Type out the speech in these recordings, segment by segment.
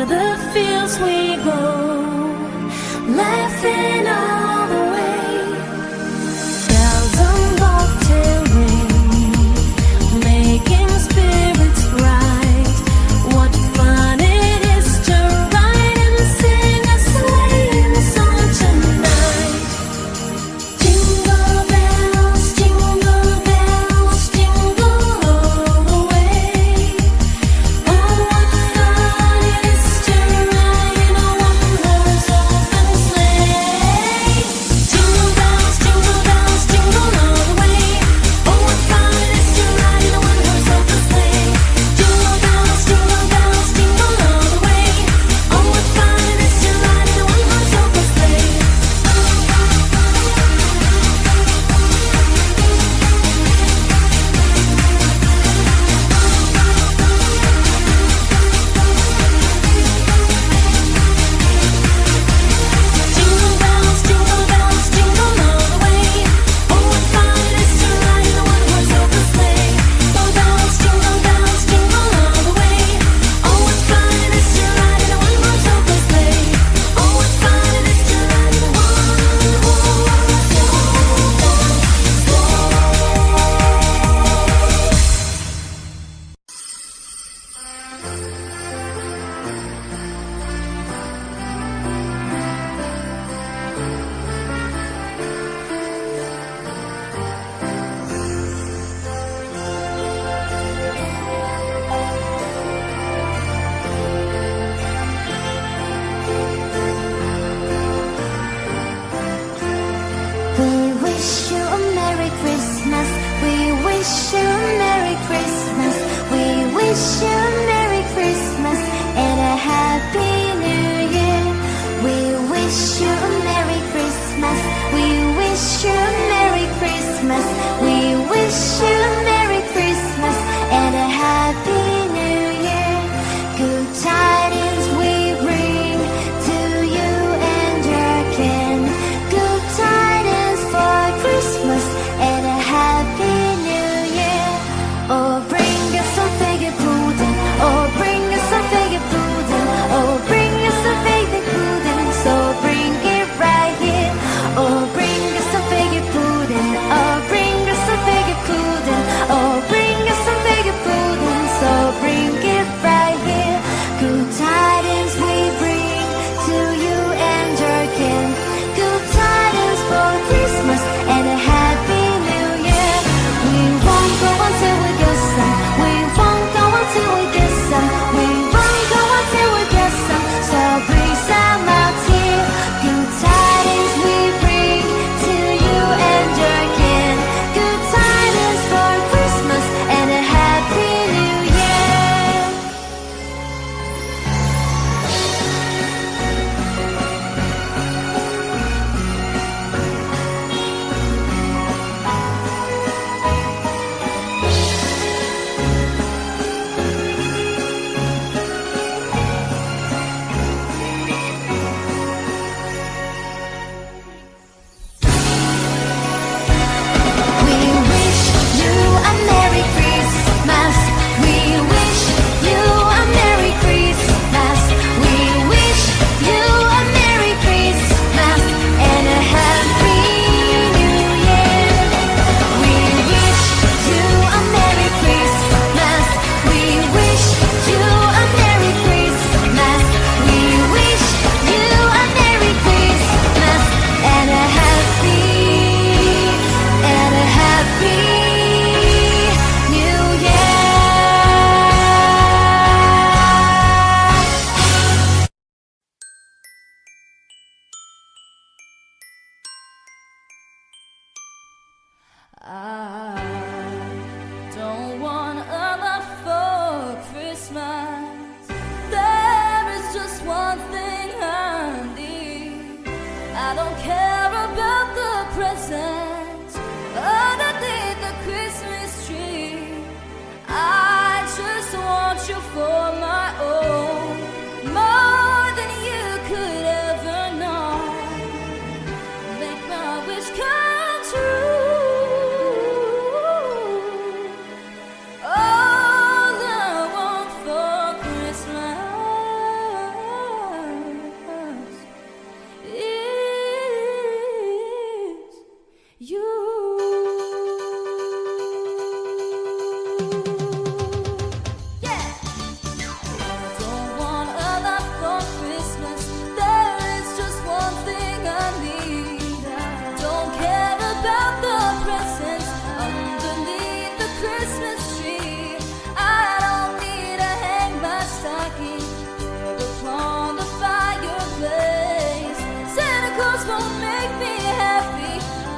Oh, what fun it is to ride in a one-horse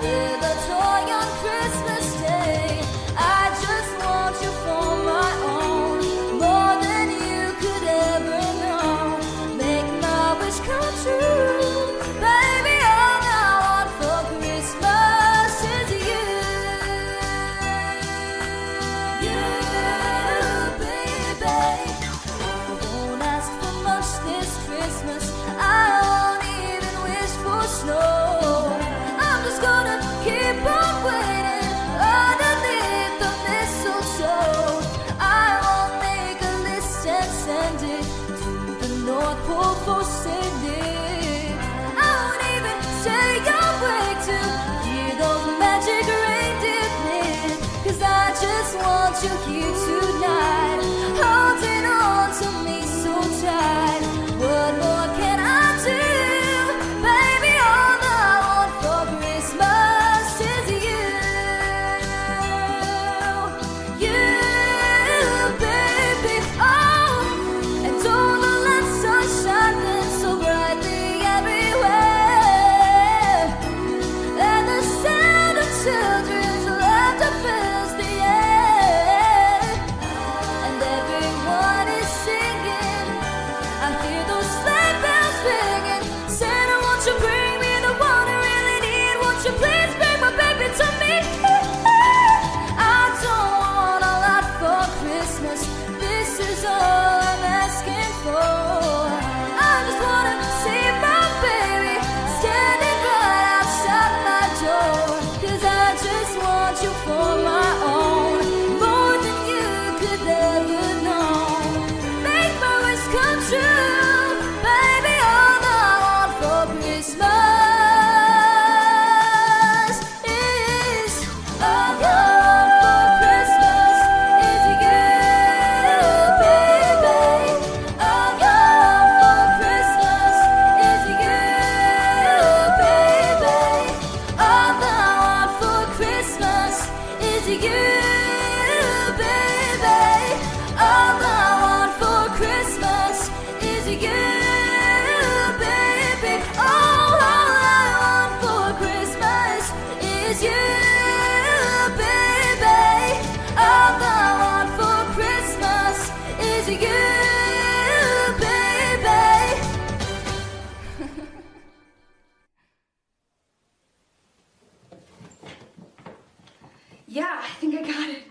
with a toy on Christmas Day. I just want you for my own, more than you could ever know. Make my wish come true, baby. All I want for Christmas is you. You, baby. I won't ask for much this Christmas. I won't even wish for snow. I'm just gonna keep on waiting underneath the mistletoe. I won't make a list and send it to the North Pole for Cindy. I won't even say your way to hear those magic reindeer play. 'Cause I just want you here tonight, holding on to me so tight. What more can I do? Baby, all I want for Christmas is you. You, baby. Oh, and all the lights are shining so brightly everywhere, and the sound of children's laughter fills the air, and everyone is singing. I hear those sleigh bells ringing. Santa, won't you bring me the one I really need? Won't you please bring my baby to me? I don't want a lot for Christmas. This is all I'm asking for. I just wanna see my baby standing right outside my door. 'Cause I just want you for my own, more than you could ever know. Make my wish come true, baby. All I want for Christmas is, all I want for Christmas is you, baby. All I want for Christmas is you, baby. All I want for Christmas is you, baby. All I want for Christmas is you, baby. All I want for Christmas is you, baby. All I want for Christmas is you, baby. Yeah, I think I got it.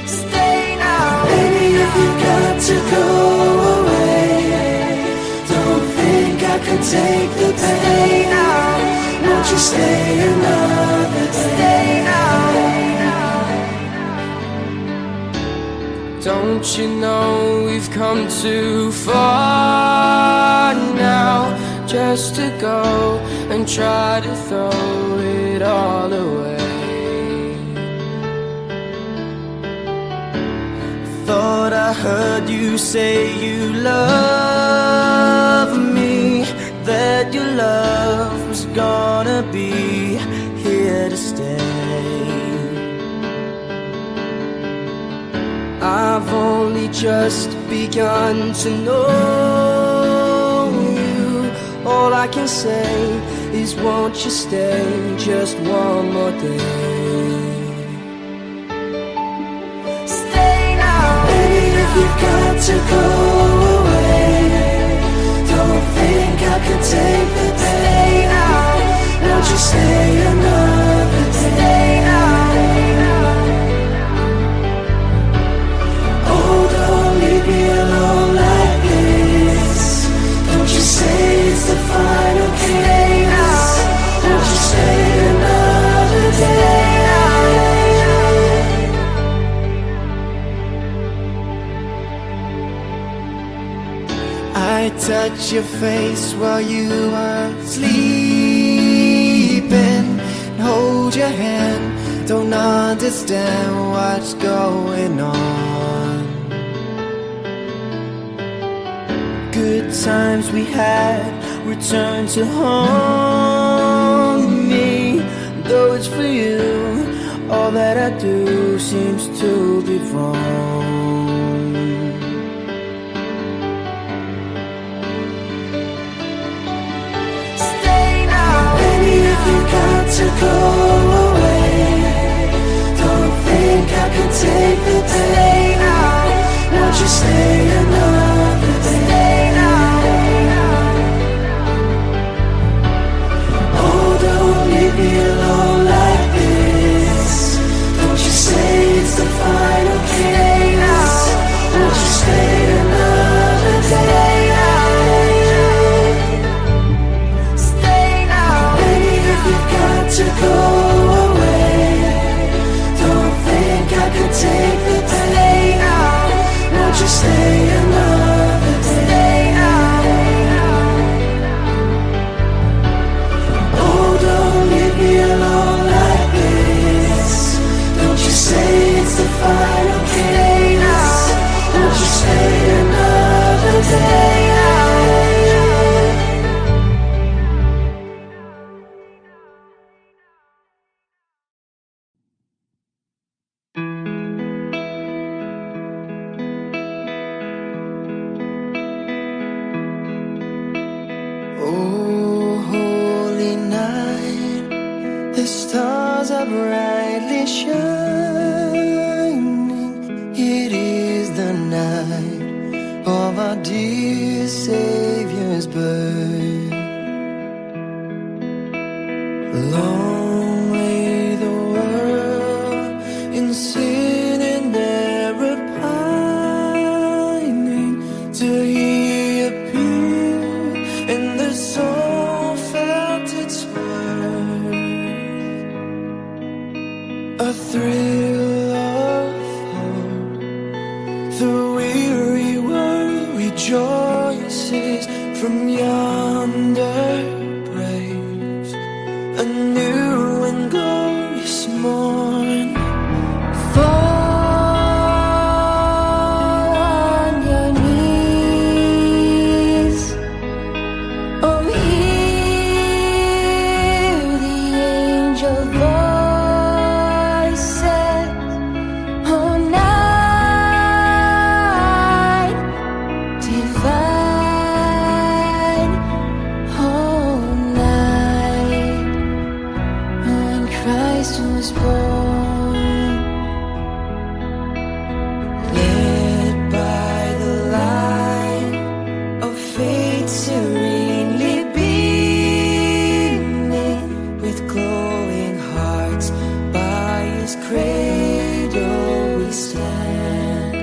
Stay now. Baby, if you've got to go away, don't think I could take the pain out. Won't you stay another day? Don't you know we've come too far now just to go and try to throw it all away? Thought I heard you say you love me, that your love was gonna be here to stay. I've only just begun to know you. All I can say is won't you stay just one more day? Stay now. Baby, if you've got to go away, don't think I could take the pain out. Won't you stay another day? Oh, don't leave me alone like this. Don't you say it's the final kiss. Won't you stay another day? I touch your face while you are sleeping, and hold your hand. Don't understand what's going on. good times we had return to haunt me. Though it's for you, all that I do seems to be wrong. Stay now. Baby, if you've got to go away, don't think I could take the day. Stay now. Won't you stay another day? Stay now. Oh, don't leave me alone like this. Don't you say it's the final Stay now. kiss. Won't you stay another day? Stay now. Baby, if you've got to go away, don't think I could take the day. Stay now. Won't you stay another day? Stay now. Oh, don't leave me alone like this. Don't you say it's the final kiss. Won't you stay another day? Oh, holy night, the stars are brightly shining. It is the night of our dear Savior's birth. Long lay the world in sin and error pining, till He appeared and the soul felt its worth. A thrill of hope, the weary world rejoices from yonder praise. A new and glorious morn. Fall on your knees. Oh, hear the angel voices. Oh, night divine. Oh, night when Christ was born. Led by the light of faith serenely beaming, with glowing hearts by His cradle we stand.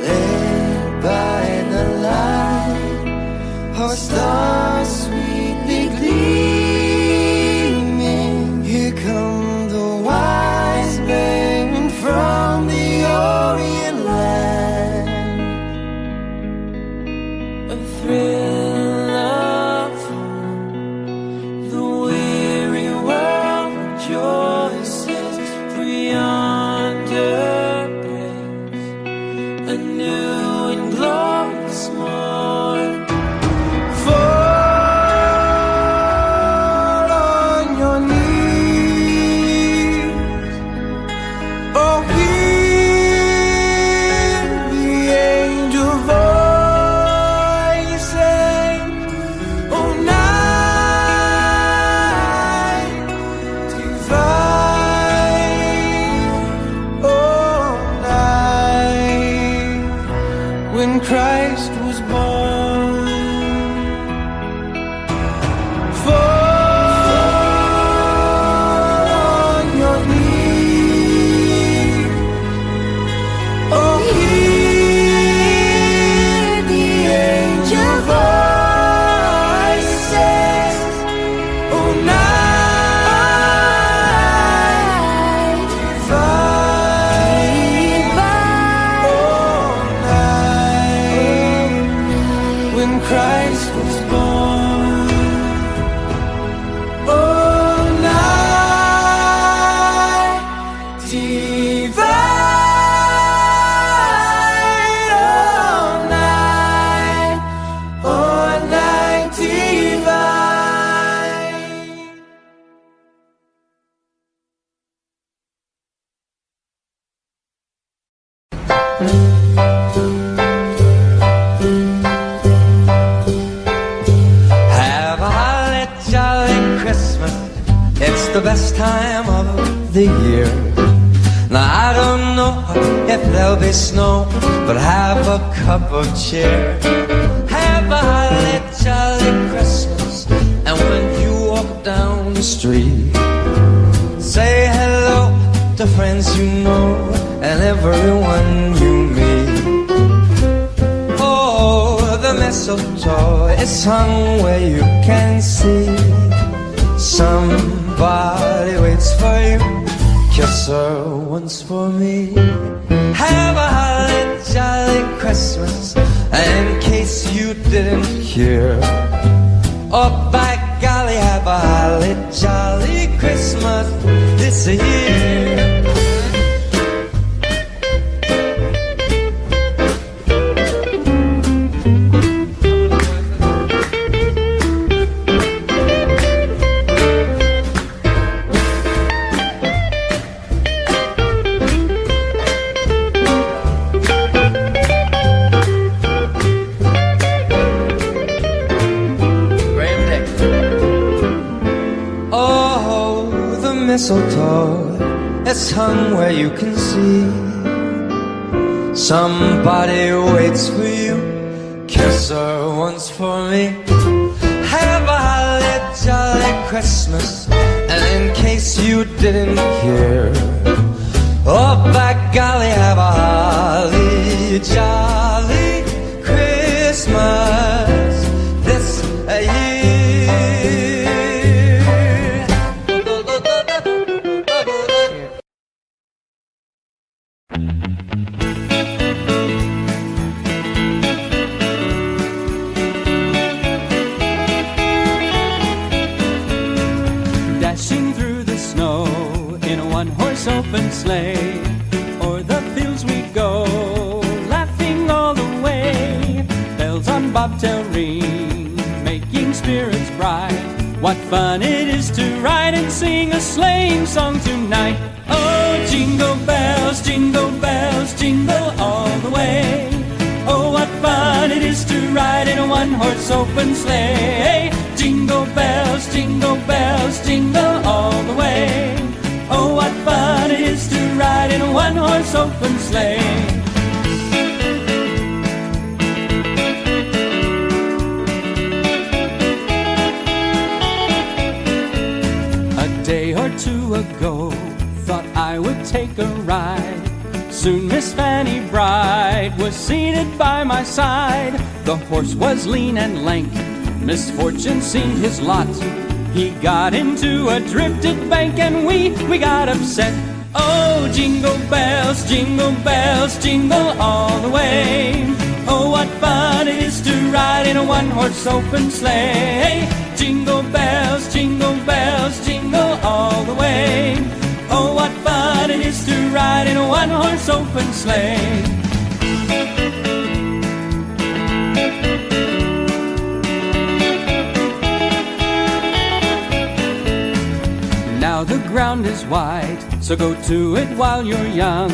Led by the light, our stars sweetly gleaming. Here come the wise men from the Orient land. A thrill of hope, the weary world rejoices, for yonder breaks a new and glorious morn. Fall on your knees. Oh, hear the angel voices. Oh, night divine. Oh, night when Christ was born. Fall on your knees. Oh, hear the angel voices. Oh, night divine. Oh, night Have a holly jolly Christmas. It's the best time of the year. Now I don't know if there'll be snow, but have a cup of cheer. Have a holly jolly Christmas. And when you walk down the street, say hello to friends you know and everyone you meet. Oh, the mistletoe is hung where you can see. Somebody waits for you. Kiss her once for me. Have a holly jolly Christmas. And in case you didn't hear, oh by golly, have a holly jolly Christmas this year. Mistletoe, it's hung where you can see. Somebody waits for you. Kiss her once for me. Have a holly jolly Christmas. And in case you didn't hear, oh by golly, have a holly jolly Christmas this year. Open sleigh, o'er the fields we go, laughing all the way. Bells on bobtail ring, making spirits bright. What fun it is to ride and sing a sleighing song tonight. Oh, jingle bells, jingle all the way. Oh, what fun it is to ride in a one-horse open sleigh. Jingle bells, jingle all the way. Oh, what fun it is to ride in a one-horse open sleigh. A day or two ago, thought I would take a ride. Soon Miss Fanny Bride was seated by my side. The horse was lean and lank, misfortune seemed his lot. He got into a drifted bank and we got upset. Oh, jingle bells, jingle all the way. Oh, what fun it is to ride in a one-horse open sleigh. Jingle bells, jingle all the way. Oh, what fun it is to ride in a one-horse open sleigh. Now the ground is wide, so go to it while you're young.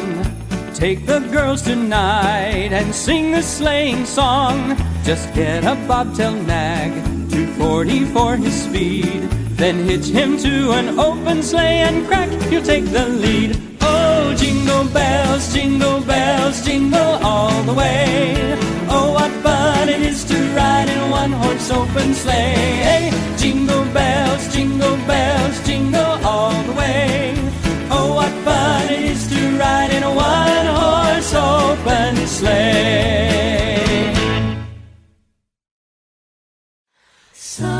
Take the girls tonight and sing the sleighing song. Just get a bobtail nag, 240 for his speed. Then hitch him to an open sleigh and crack, you'll take the lead. Oh, jingle bells, jingle all the way. Oh, what fun it is to ride in a one-horse open sleigh. Jingle bells, jingle all the way. Oh, what fun it is to ride in a one-horse open sleigh. Silent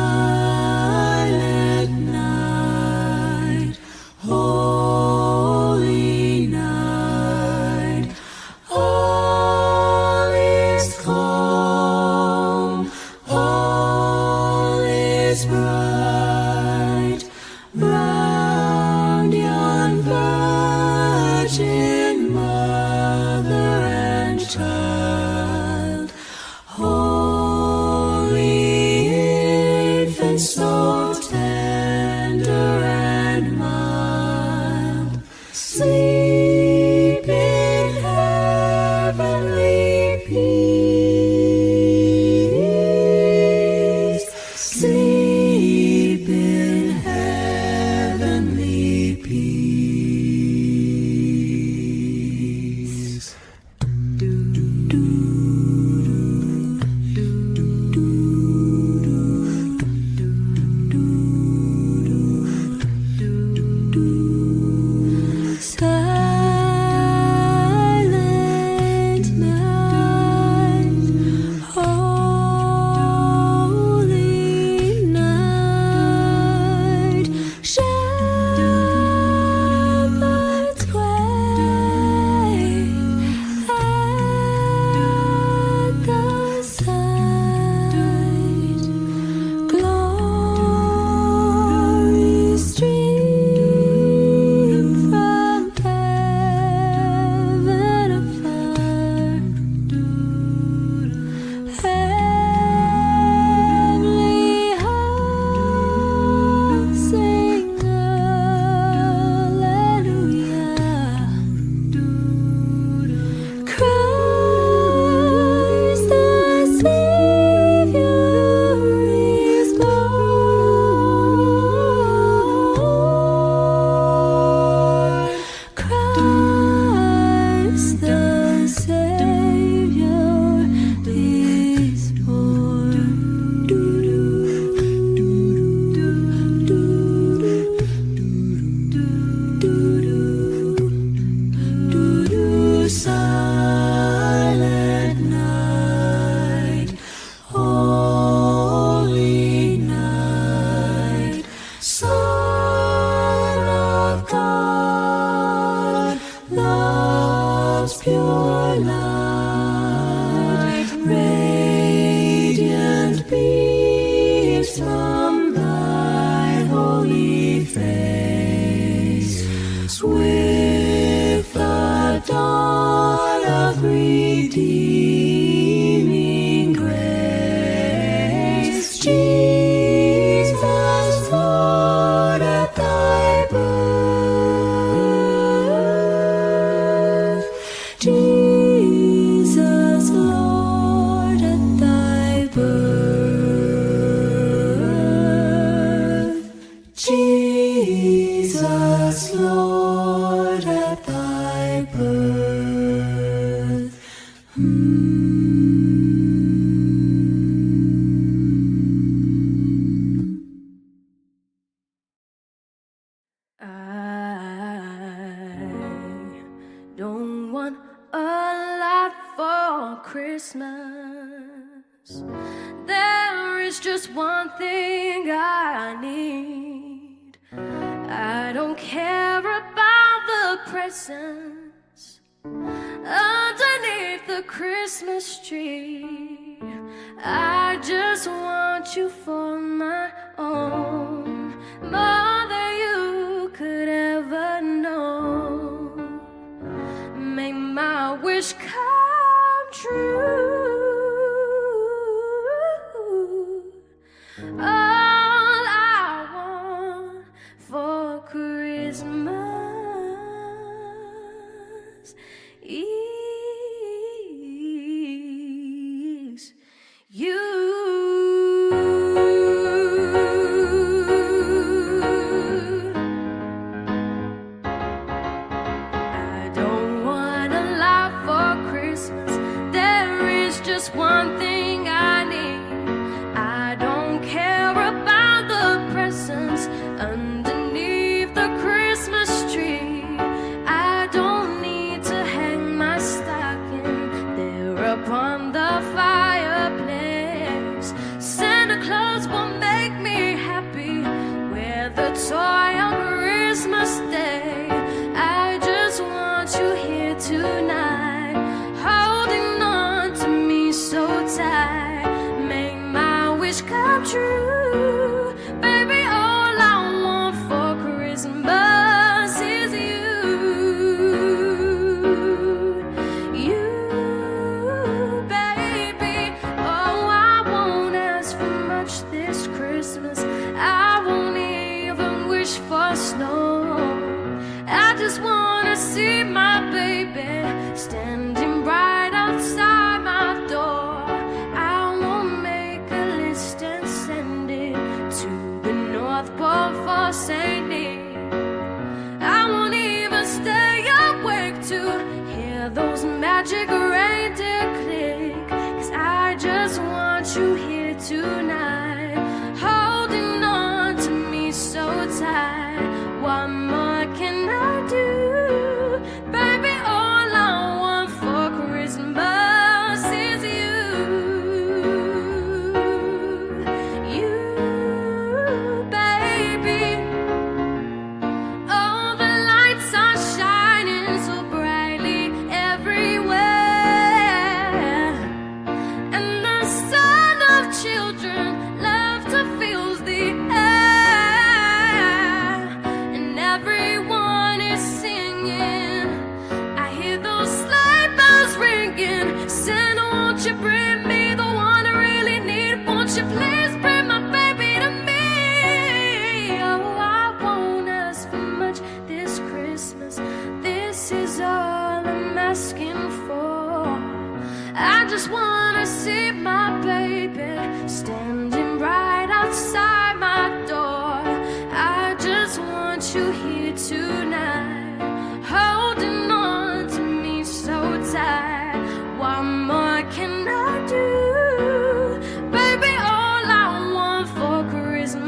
night, holy night, all is calm, all is bright, bright. pure light, radiant beams from thy holy face, with the dawn of redeeming grace. Jesus, Lord, at thy birth. Jesus, Lord, at thy birth. Jesus, Lord, at thy birth. I don't want a lot for Christmas. There is just one thing I need. I don't care about the presents underneath the Christmas tree. I just want you for my own, more than you could ever know. Make my wish come true. All I want for Christmas is you. I don't want a lot for Christmas. There is just one thing I need. I don't care about the presents underneath the Christmas tree. I don't need to hang my stocking there upon the fireplace. Santa Claus will make me happy with a toy on Christmas Day. I just want you here tonight, holding on to me so tight. Make my wish come true. Baby, all I want for Christmas is you. You, baby. Oh, I won't ask for much this Christmas. I won't even wish for snow. I just wanna see my baby standing right outside my door. I won't make a list and send it to the North Pole for St. Nick. I won't even stay awake to hear those magic reindeer click. 'Cause I just want you here tonight, holding on to me so tight. What more can I do? Baby, all I want for Christmas is you. You, baby. Oh, the lights are shining so brightly everywhere, and the sound of children laughter fills the air, and everyone is singing. I hear those sleigh bells ringing. Santa, won't you bring me the one I really need? Won't you please bring my baby to me? Oh, I won't ask for much this Christmas. This is all I'm asking for. I just wanna see my baby standing right outside my door. I just want you here tonight, holding on to me so tight. What more can I do? Baby, all I want for Christmas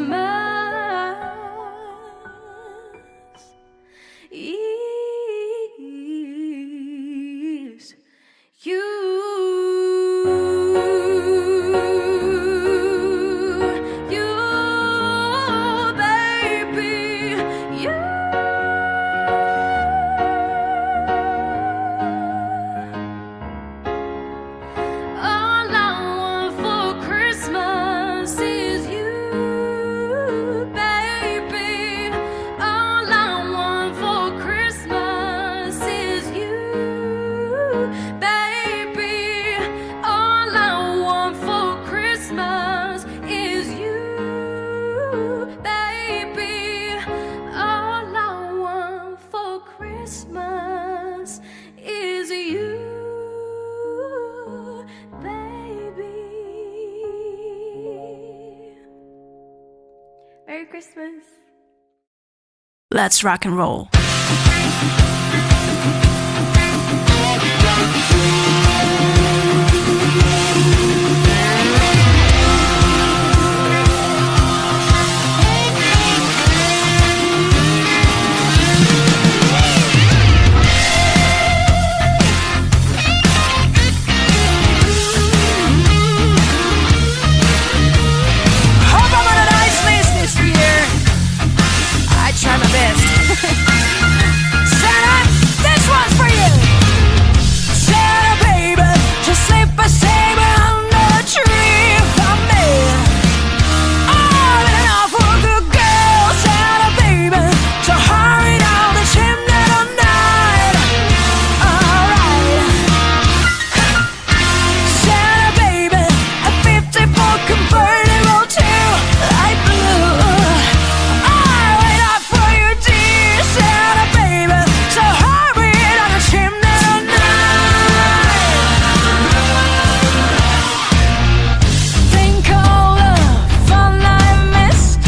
is you. You, baby. You. baby. All I want for Christmas is you, baby. All I want for Christmas is you, baby. Merry Christmas. Let's rock and roll. Hope I'm on a nice list this year. I try my best. Santa, this one's for you. Santa, baby, just slip a saber under the tree for me. All in an awful good girl, Santa, baby, so hurry down the chimney tonight. Alright. Santa, baby, a 54 convertible to light blue. I wait up for you, dear Santa, baby, so hurry down the chimney tonight. Think all the fun I missed.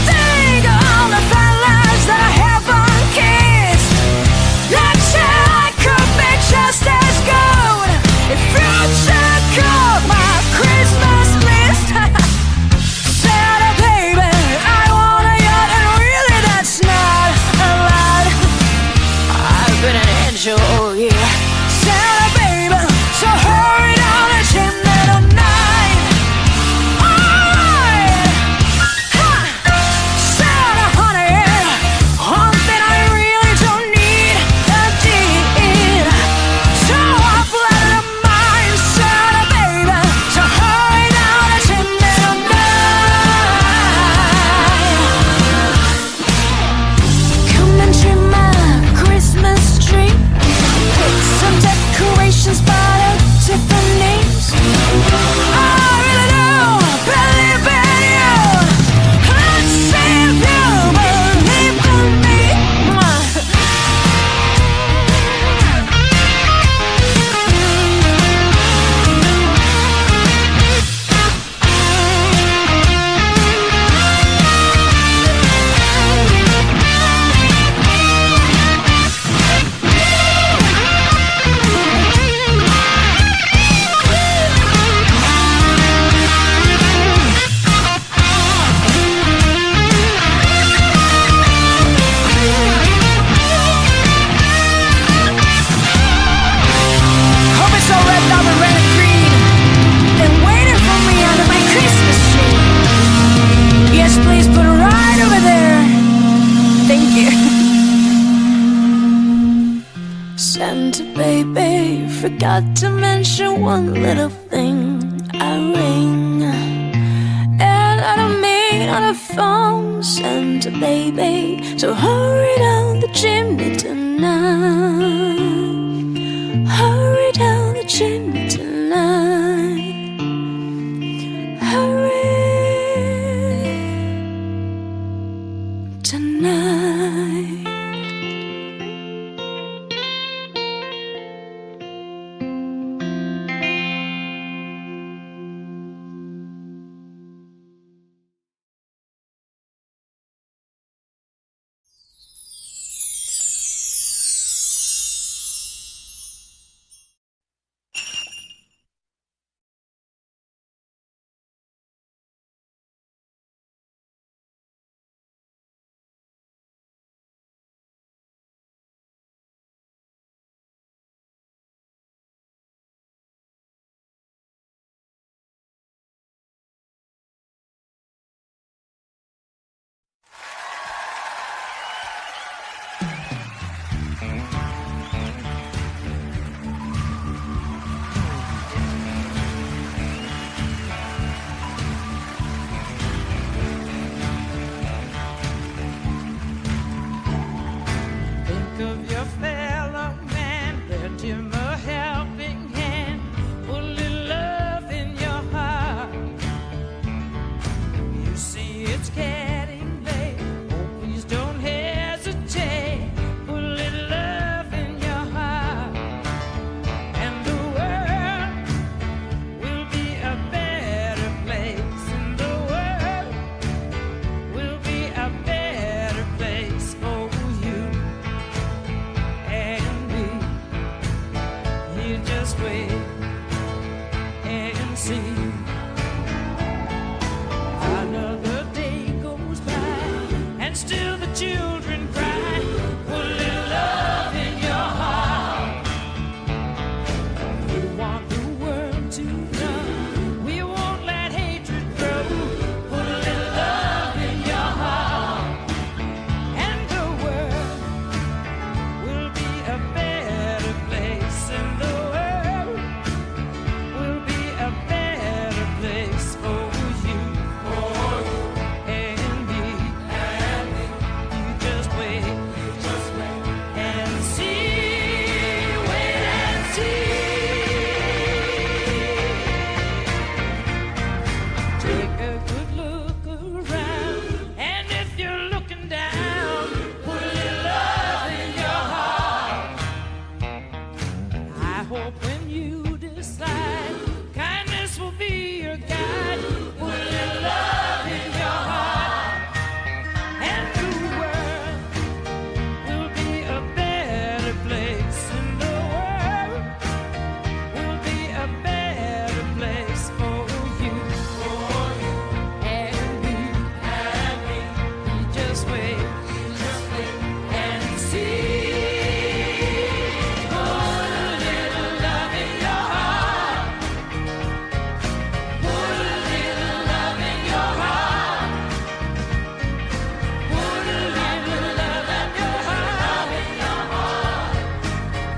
Think all the fat lives that I haven't kissed. That said, I could be just as good if you check off my Christmas list. Santa, baby, I want a yacht, and really that's not a lot. I've been an angel all year. Santa, baby, so hurry down the chimney tonight. Alright. Ha! Santa, honey, one thing I really don't need a deed. So I've let it mine, Santa, baby, so hurry down the chimney tonight. Come and trim my Christmas tree. Put some decorations by the Tiffany's. I really do believe in you. Let's see if you believe in me. Hope it's all wrapped up in red and green and waiting for me under my Christmas tree. Yes, please put it right over there. Thank you. Santa baby, forgot to mention one little thing. A ring, and I don't mean on the phone. Santa baby, so hurry down the chimney tonight. Hurry down the chimney tonight. Hurry tonight. You just wait and see. Another day goes by, and still the children cry. Put a little love in your heart. We want the world to run. We won't let hatred grow. Put a little love in your heart, and the world will be a better place. And the world will be a better place for you and me. You just wait and see. Wait and see. Take a good look around, and if you're looking down, put a little love in your heart. I hope when you decide, kindness will be your guide. Put a little love in your heart, and the world will be a better place. And the world will be a better place for you and me. You just wait and see. Put a little love in your heart. Put a little love in your heart. Put a little love in your heart.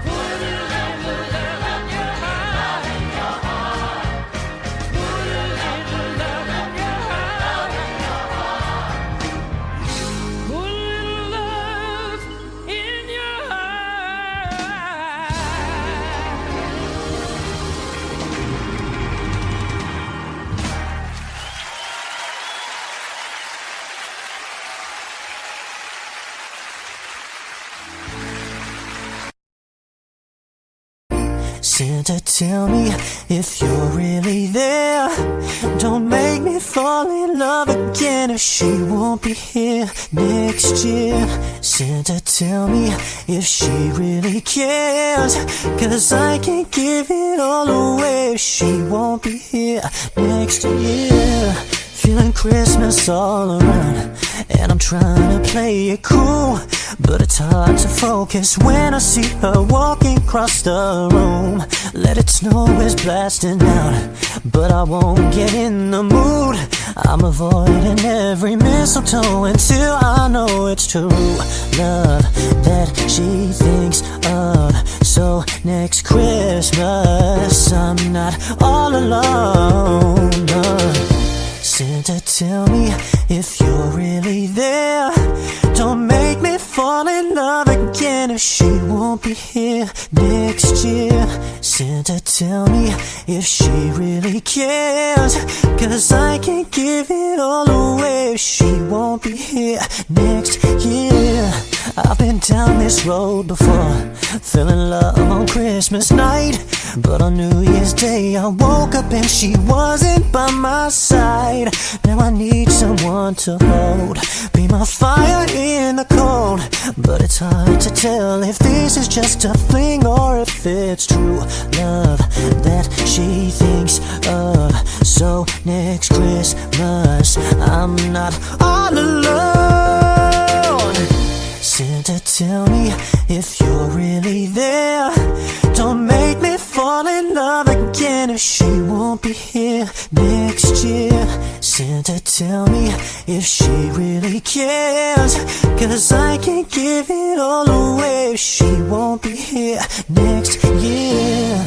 Put a little love in your heart. Put a little love in your heart. Put a little love in your Santa, tell me if you're really there. Don't make me fall in love again if she won't be here next year. Santa, tell me if she really cares, 'cause I can't give it all away if she won't be here next year. Feeling Christmas all around, and I'm trying to play it cool, but it's hard to focus when I see her walking across the room. Let it snow is blasting out, but I won't get in the mood. I'm avoiding every mistletoe until I know it's true love that she thinks of. So next Christmas I'm not all alone. Santa, tell me if you're really there. Don't make me fall in love again if she won't be here next year. Santa, tell me if she really cares, 'cause I can't give it all away if she won't be here next year. I've been down this road before, feeling love on Christmas night, but on New Year's Day I woke up and she wasn't by my side. Now I need someone to hold, be my fire in the cold, but it's hard to tell if this is just a fling or if it's true love that she thinks of. So next Christmas I'm not all alone. Santa, tell me if you're really there. Don't make me fall in love again if she won't be here next year. Santa, tell me if she really cares, 'cause I can't give it all away if she won't be here next year.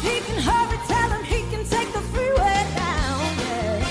He can hurry, tell him he can take the freeway down, yeah.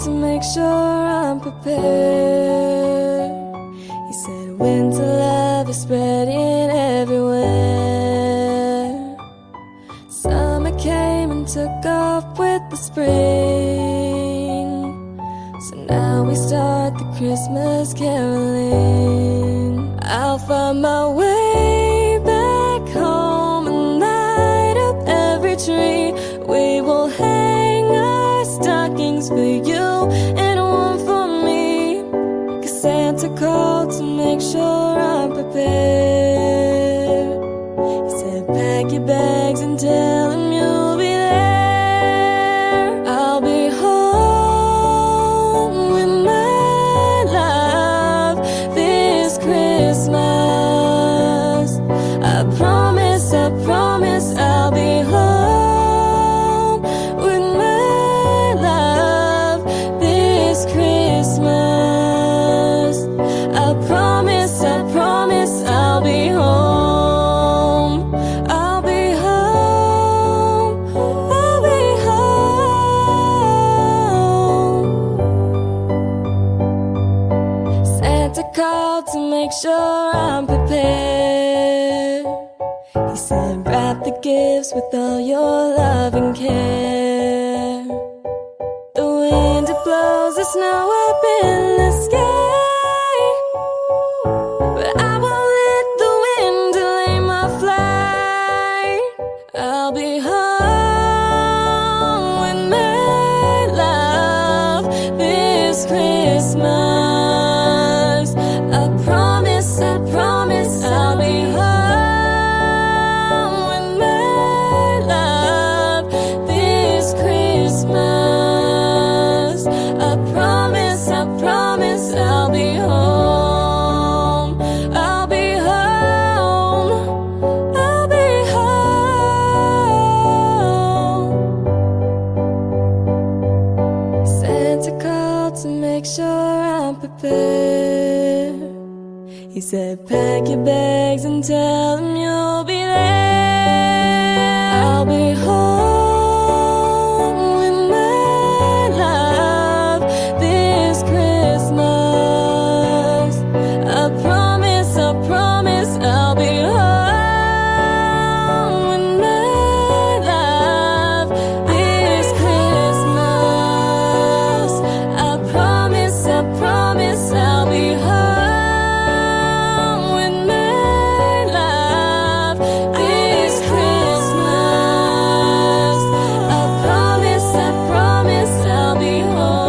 to make sure I'm prepared. He said winter love is spreading everywhere. Summer came and took off with the spring. So now we start the Christmas caroling. I'll find my way back home and light up every tree. We will hang our stockings for you and one for me. 'Cause Santa called to make sure I'm prepared. He said pack your bags and tell him you'll be there. I'll be home with my love this Christmas. I promise I'll be home with my love this Christmas. I promise I'll be home. I'll be home. I'll be home. Santa called to make sure I'm prepared. He said wrap the gifts with all your love and care. The wind it blows the snow up in the sky, but I won't let the wind delay my flight. I'll be home with my love this Christmas. I promise I'll be home with my love this Christmas. I promise I'll be home. I'll be home. I'll be home. Santa called to make sure I'm prepared. He said pack your bags and tell him you'll be there. I'll be home with my love this Christmas. I promise I'll be home with my love this Christmas. I promise I'll be home with my love this Christmas. I promise I'll be home.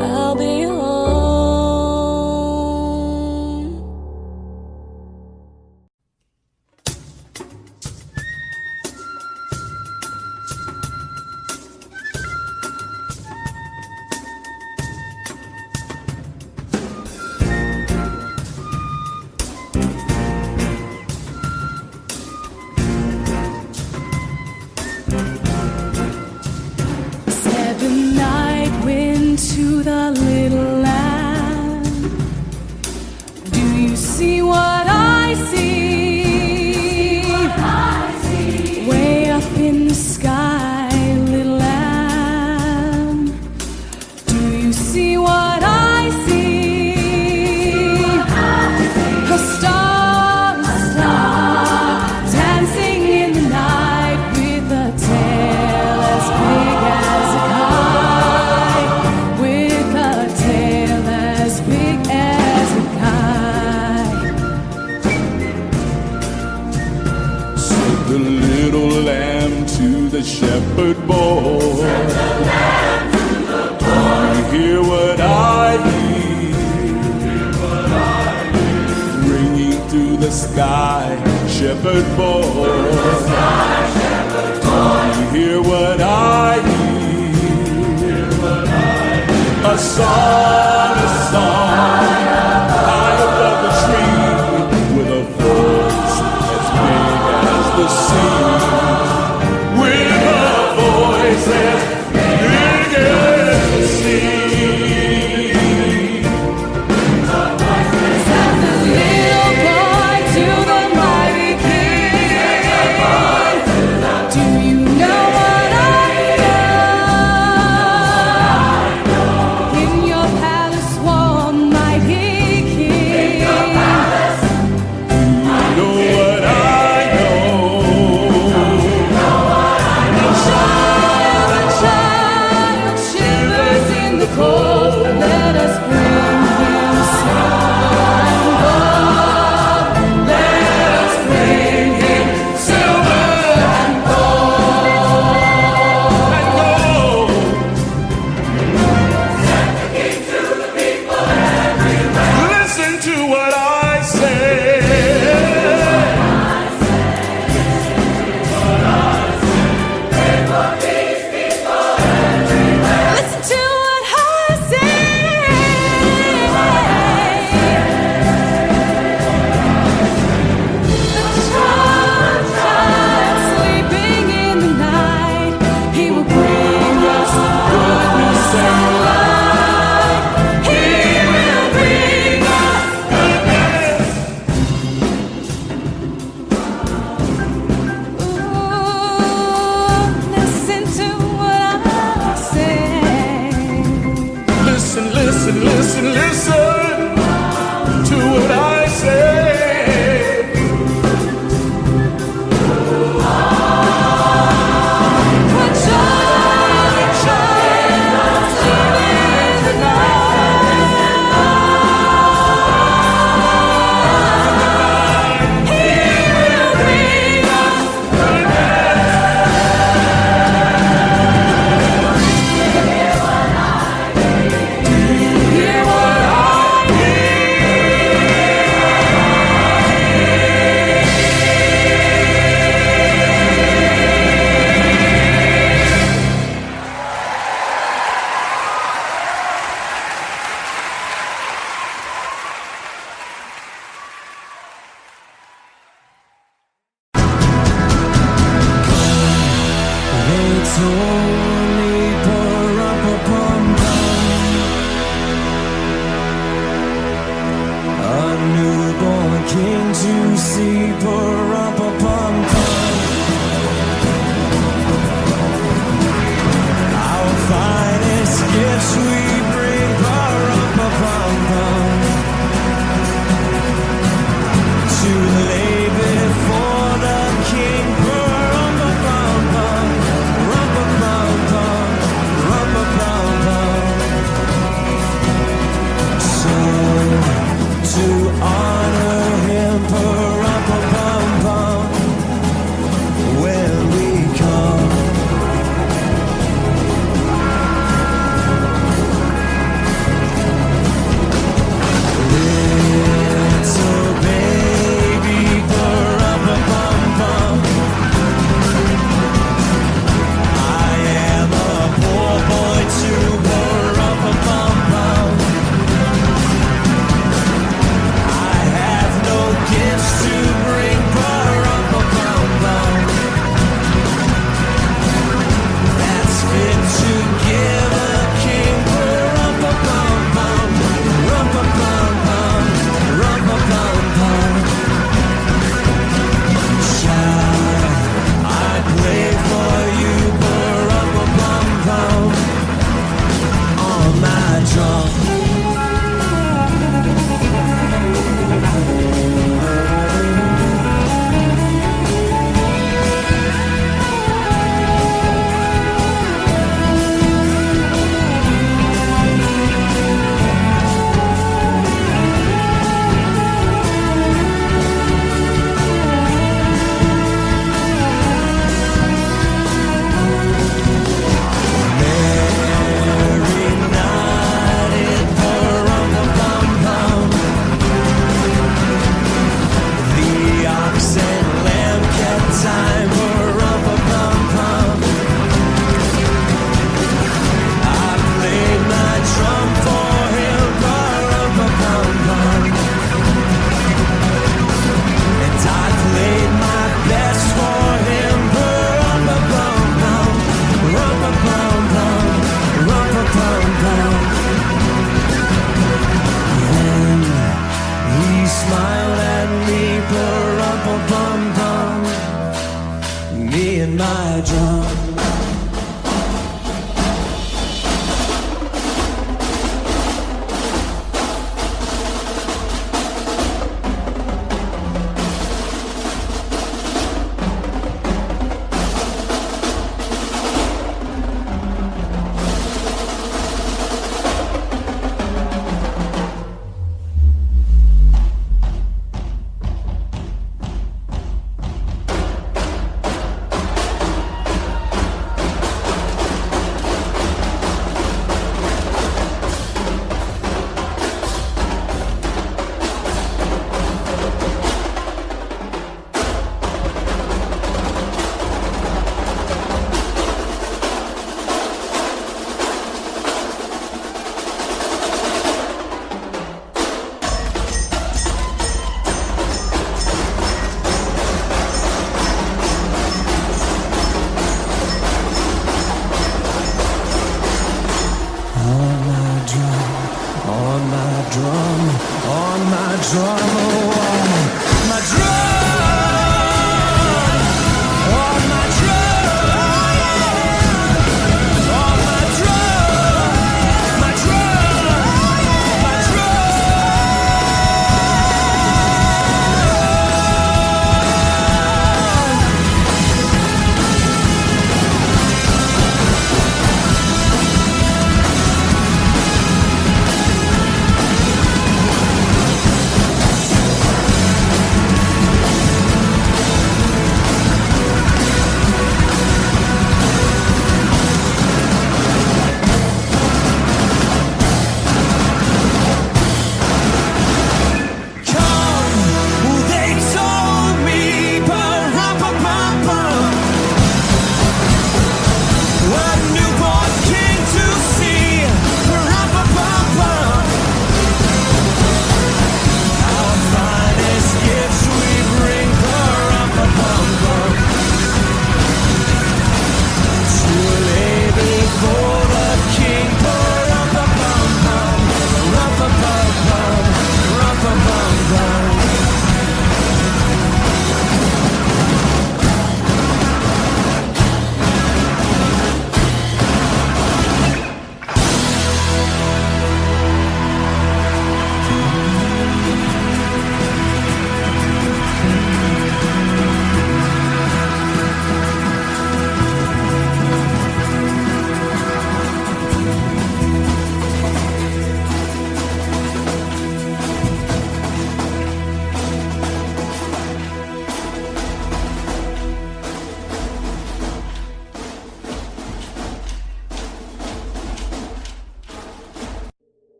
I'll be home. Seven night wind to the little land. Do you see what I see? Way up in the sky, little lamb. Do you see what I see? A star dancing in the night with a tail as big as a kite. With a tail as big as a kite. Said the little lamb to the shepherd boy, do you hear what I hear? Ringing through the sky, shepherd boy. Do you hear what I hear? A song, high above the tree, with a voice as big as the sea. With a voice as big as the sea. The little boy listen to what I say. To honor him, pa-rum-pa-pum-pum.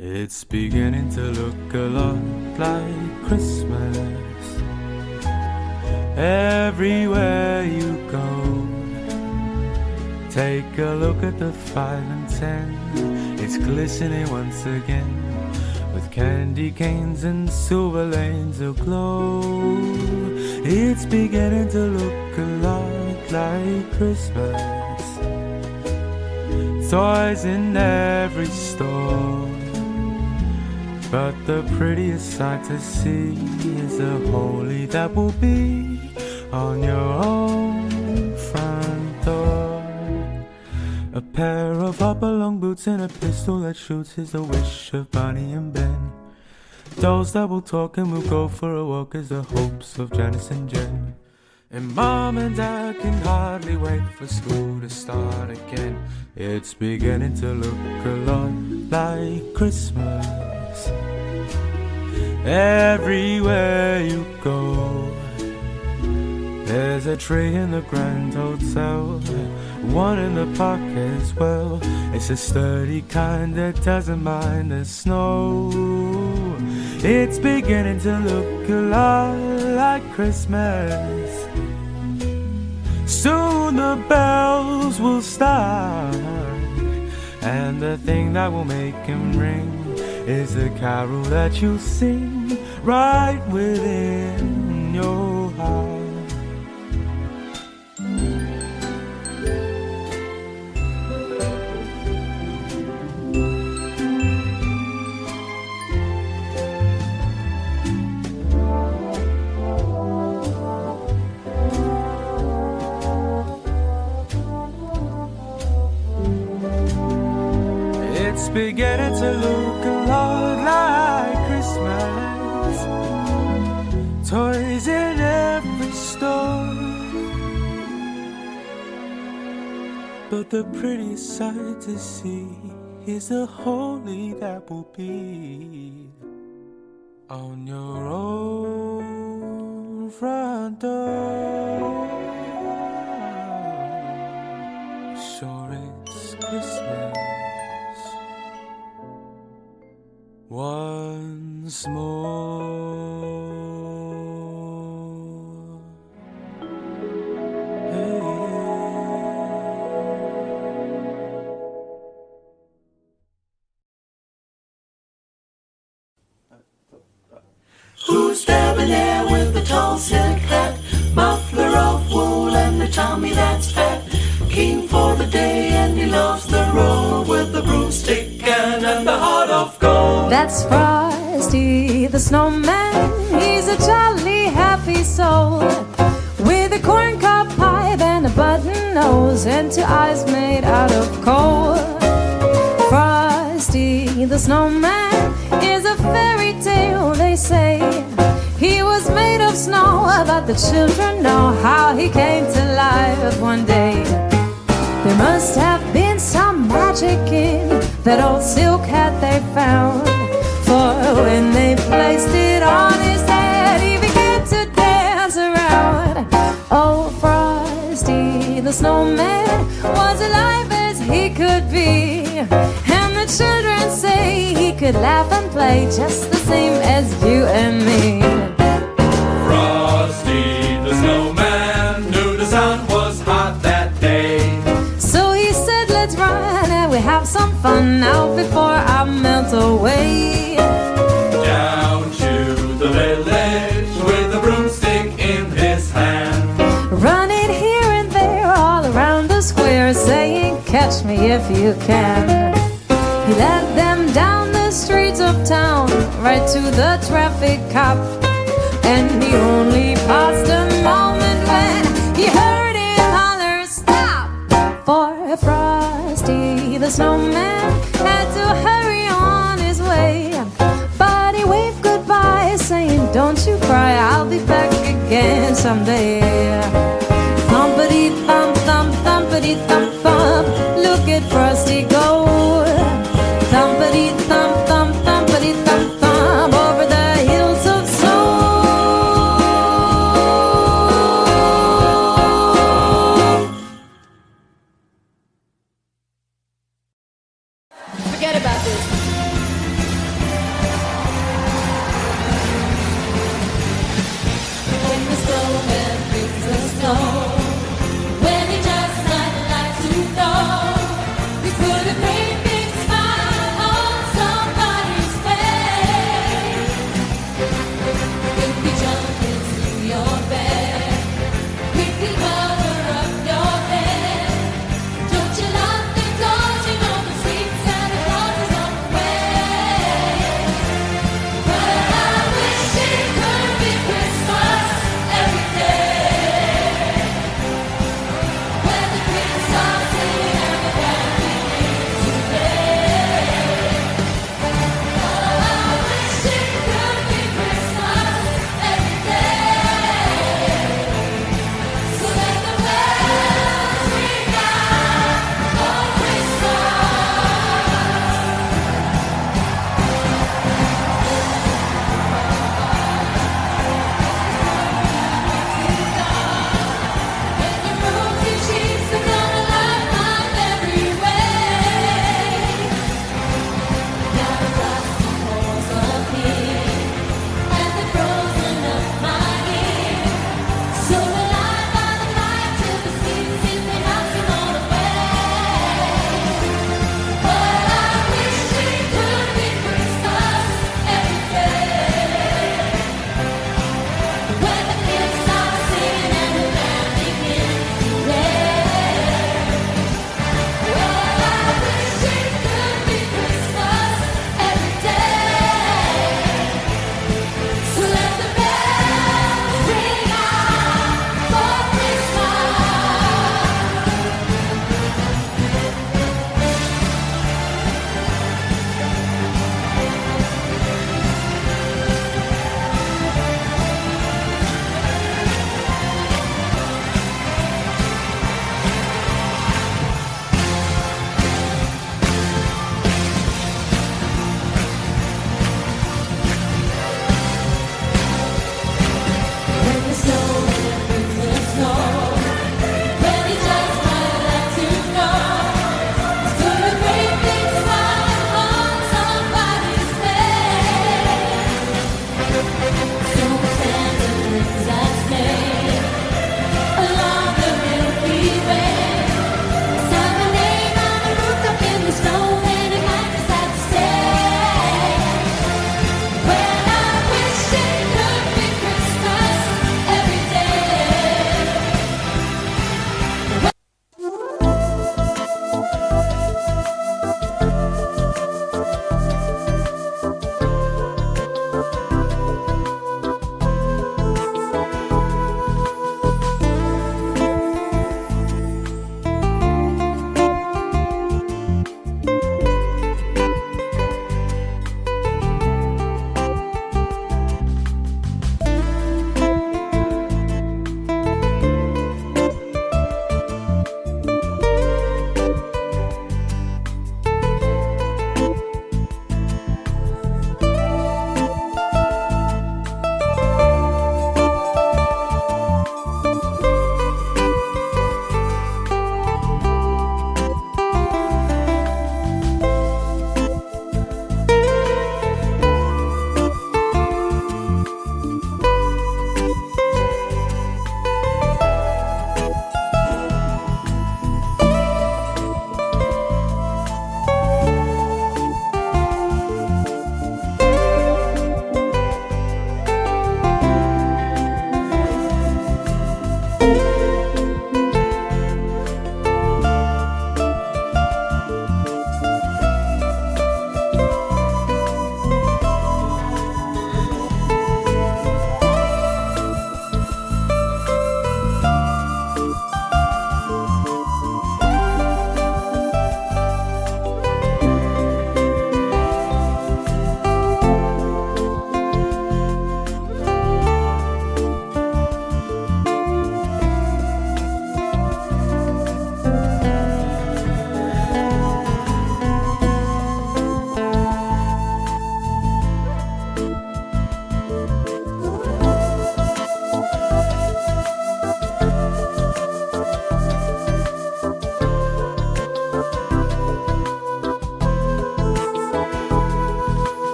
It's beginning to look a lot like Christmas. Everywhere you go, take a look at the 5 and 10. It's glistening once again, with candy canes and silver lanes aglow. It's beginning to look a lot like Christmas. Toys in every store, but the prettiest sight to see is the holy that will be on your own front door. A pair of hop-along boots and a pistol that shoots is the wish of Bonnie and Ben. Dolls that will talk and will go for a walk is the hopes of Janice and Jen. And Mom and Dad can hardly wait for school to start again. It's beginning to look a lot like Christmas. Everywhere you go, there's a tree in the Grand Hotel, one in the park as well. It's a sturdy kind that doesn't mind the snow. It's beginning to look a lot like Christmas. Soon the bells will start, and the thing that will make him ring is the carol that you sing right within your heart. It's beginning to look a lot like Christmas. Toys in every store, but the prettiest sight to see is the holy that will be on your own front door. Sure, it's Christmas once more. Hey. Who's standing there with the tall silk hat, muffler of wool and the tummy that's fat? Keen for the day and he loves the road with the broomstick and the heart of gold. That's Frosty the Snowman. He's a jolly happy soul, with a corncob pipe and a button nose and 2 eyes made out of coal. Frosty the Snowman is a fairy tale, they say. He was made of snow, but the children know how he came to life one day. There must have been some magic in that old silk hat they found, for when they placed it on his head, he began to dance around. Oh, Frosty the Snowman was alive as he could be, and the children say he could laugh and play just the same as you and me. Frosty the Snowman knew the sun was hot that day, so he said, let's run and we have some fun now before I melt away. down to the village with a broomstick in his hand, Running here and there all around the square, saying, catch me if you can. He led them down the streets of town, right to the traffic cop, and he only paused a moment when he heard him holler, stop! For Frosty the Snowman had to hurry on his way, but he waved goodbye, saying, don't you cry, I'll be back again someday. Thumpity thump thump, thumpity thump thump, look at Frosty go. Thumpity thump thump, thumpity thump thump, over the hills of snow. Forget about this.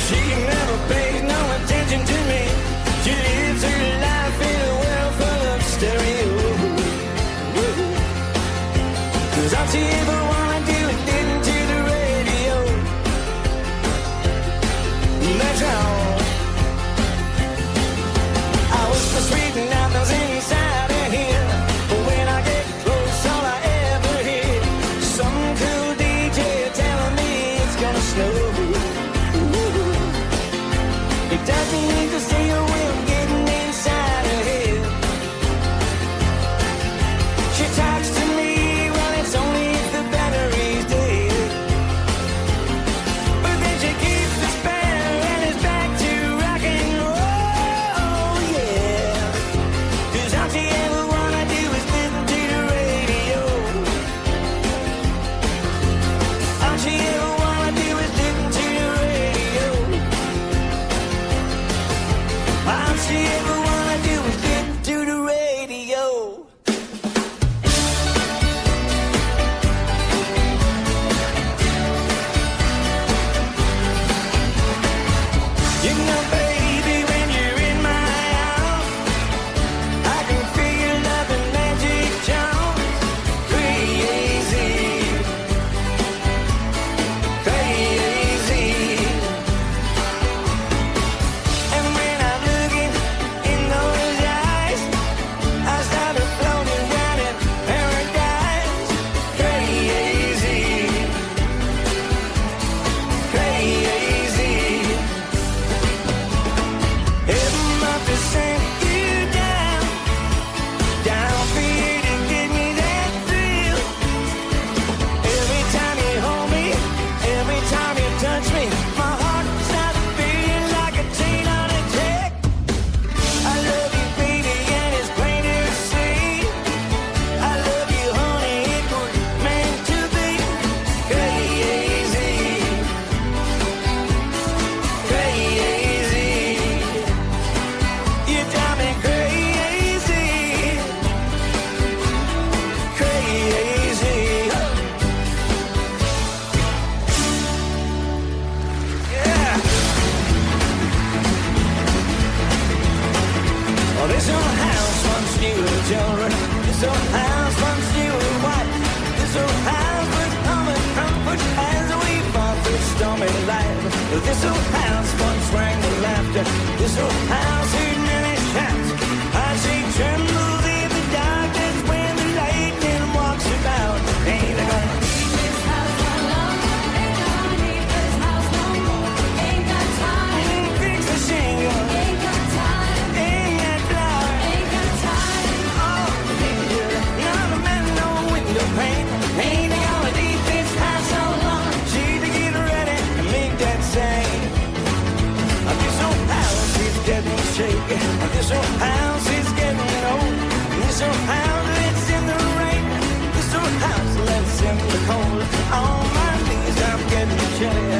She never pays no attention to me. She lives her life in a world full of stereo. 'Cause all she ever wanna do is listen to the radio. That's all. I whisper sweet nothings inside of here, but when I get close, all I ever hear, some cool DJ telling me it's gonna snow. It doesn't need to say a way I'm getting inside of here. She talks to me, well, it's only if the battery's dead. But then she keeps the spare and it's back to rock and roll, yeah. 'Cause all she ever wanna do is listen to the radio. All she ever wanna do is listen to the radio. All she ever wanna do is listen to the radio. You know, baby, when you're in my arms, I can feel love and magic charms. Crazy, crazy. And when I'm looking in those eyes, I started floating around in paradise. Crazy, crazy. Heaven must have sent you down, down for you to give me that thrill. Every time you hold me, every time you touch me, my heart starts beating like a chain on a jack. I love you, baby, and it's plain to see. I love you, honey, it was meant to be. Crazy, crazy. You drive me crazy, crazy. Yeah. Oh, this old house once knew the children. This old house once knew a wife. This old house was home and comfort as we fought through stormy life. This old house once rang with laughter. This old house heard many shouts. I see trembles in the darkness when the lightning walks about. Ain't I gonna Leave this house alone. Ain't gonna leave this house no more. Ain't got time. fix the shingle? Ain't got time. Ain't that flower? Ain't got time. Oh, not a man, no window pane. Ain't I gonna leave this house alone? She's to get ready and make that sing. This old house is getting shaky. This old house is getting old. This old house lets in the rain. This old house lets in the cold. On my knees I'm getting chilly,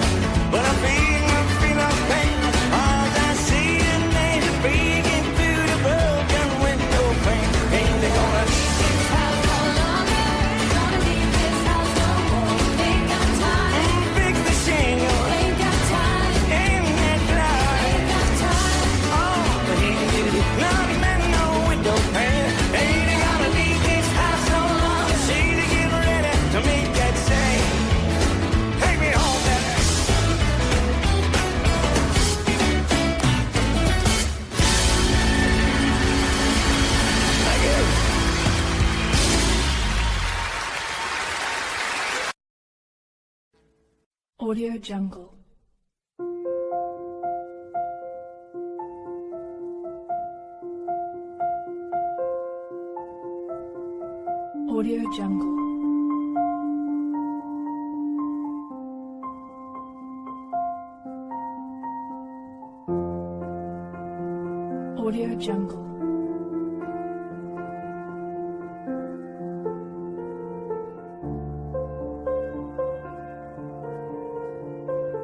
but I'm feeling pain. All I see is nature peeking through the broken window pane. Ain't they gonna Leave this house alone. Ain't gonna leave this house no more. Ain't got time. fix the shingle? Ain't got time. Ain't that flower? Ain't got time. Oh, not a man, no window pane. Ain't they gonna leave this house alone? She's to get ready to make that sing. Take me home, baby. Thank you. Audio Jungle. Audio Jungle. Audio Jungle.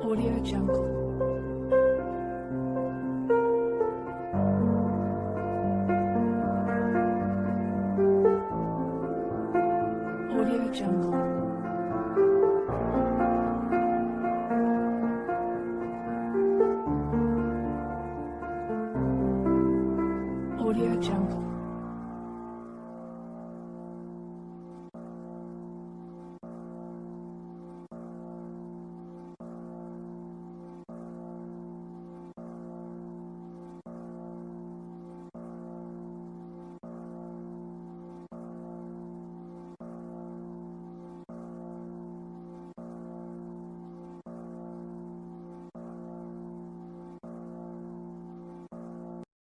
Audio Jungle. Audio Jungle.